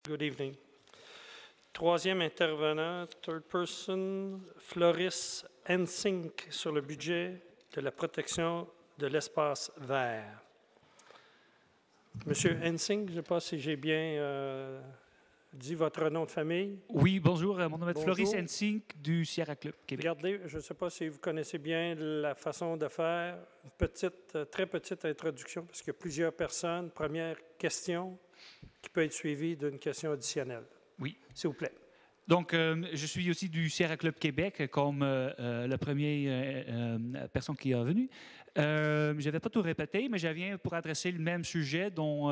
Good evening. Troisième intervenant, third person, Floris Ensink sur le budget de la protection de l'espace vert. Monsieur Ensink, je ne sais pas si j'ai bien dit votre nom de famille. Oui, bonjour, mon nom est Bonjour. Floris Ensink du Sierra Club Québec. Regardez, je ne sais pas si vous connaissez bien la façon de faire une petite, très petite introduction, parce qu'il y a plusieurs personnes. Première question qui peut être suivie d'une question additionnelle. Oui. S'il vous plaît. Donc, je suis aussi du Sierra Club Québec comme la première personne qui est venue. Je ne vais pas tout répéter, mais je viens pour adresser le même sujet, dont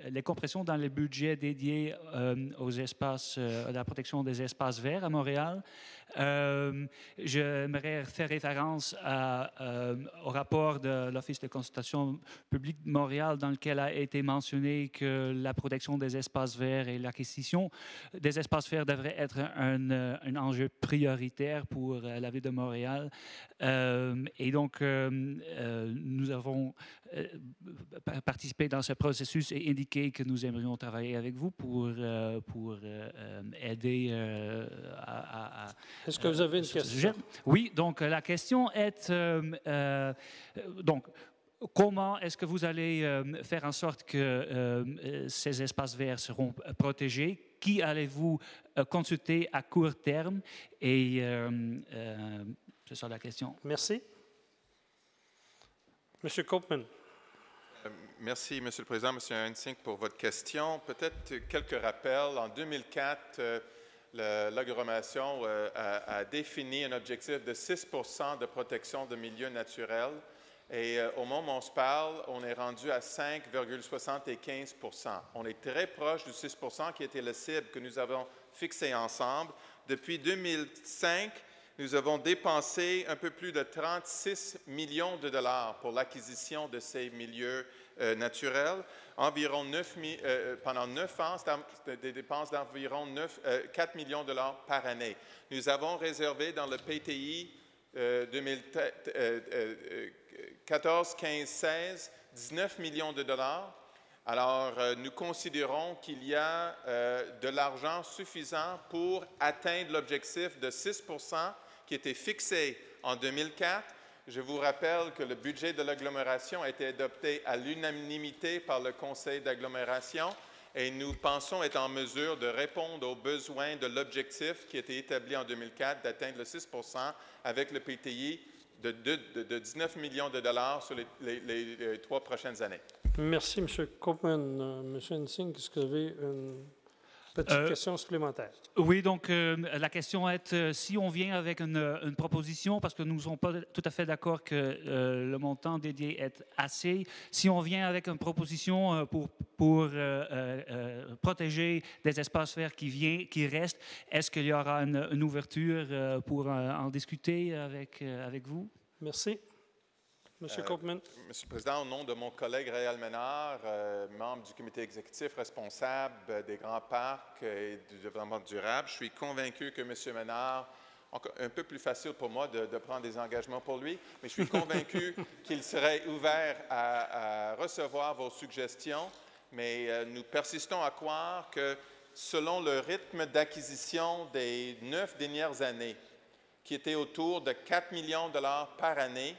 les compressions dans les budgets dédiés aux espaces, à la protection des espaces verts à Montréal. J'aimerais faire référence au rapport de l'Office de consultation publique de Montréal dans lequel a été mentionné que la protection des espaces verts et l'acquisition des espaces verts devrait être un enjeu prioritaire pour la ville de Montréal. Et donc, nous avons participé dans ce processus et indiqué que nous aimerions travailler avec vous pour aider à Est-ce que vous avez une question? Oui, donc la question est, donc, comment est-ce que vous allez faire en sorte que ces espaces verts seront protégés? Qui allez-vous consulter à court terme? Et c'est ça la question. Merci. Monsieur Copeman. Merci, Monsieur le Président, Monsieur Ensink, pour votre question. Peut-être quelques rappels. En 2004, l'agglomération a défini un objectif de 6 % de protection de milieux naturels. Et au moment où on se parle, on est rendu à 5,75 %. On est très proche du 6 % qui était la cible que nous avons fixée ensemble. Depuis 2005, nous avons dépensé un peu plus de 36 millions de dollars pour l'acquisition de ces milieux naturels. Environ pendant 9 ans, c'est des dépenses d'environ 4 millions de dollars par année. Nous avons réservé dans le PTI 2014, 15, 16, 19 millions de dollars. Alors, nous considérons qu'il y a de l'argent suffisant pour atteindre l'objectif de 6 % qui était fixé en 2004. Je vous rappelle que le budget de l'agglomération a été adopté à l'unanimité par le conseil d'agglomération et nous pensons être en mesure de répondre aux besoins de l'objectif qui a été établi en 2004 d'atteindre le 6 % avec le PTI de 19 millions de dollars sur les 3 prochaines années. Merci, M. Copeman. M. Ensink, est-ce que vous avez une petite question supplémentaire? Oui, donc la question est si on vient avec une proposition, parce que nous ne sommes pas tout à fait d'accord que le montant dédié est assez, si on vient avec une proposition pour protéger des espaces verts qui restent, est-ce qu'il y aura une ouverture pour en discuter avec vous? Merci. Monsieur Copeman. Monsieur le Président, au nom de mon collègue Réal Ménard, membre du comité exécutif responsable des grands parcs et du développement durable, je suis convaincu que M. Ménard, un peu plus facile pour moi de prendre des engagements pour lui, mais je suis convaincu qu'il serait ouvert à recevoir vos suggestions, mais nous persistons à croire que selon le rythme d'acquisition des 9 dernières années, qui était autour de 4 millions de dollars par année,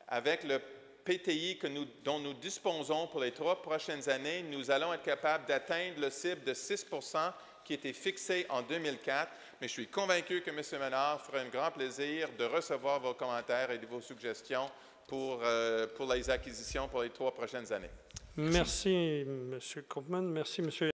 avec le PTI dont nous disposons pour les 3 prochaines années, nous allons être capables d'atteindre le cible de 6 % qui était fixé en 2004. Mais je suis convaincu que M. Ménard fera un grand plaisir de recevoir vos commentaires et vos suggestions pour les acquisitions pour les 3 prochaines années. Merci, M. Copeman. Merci, M.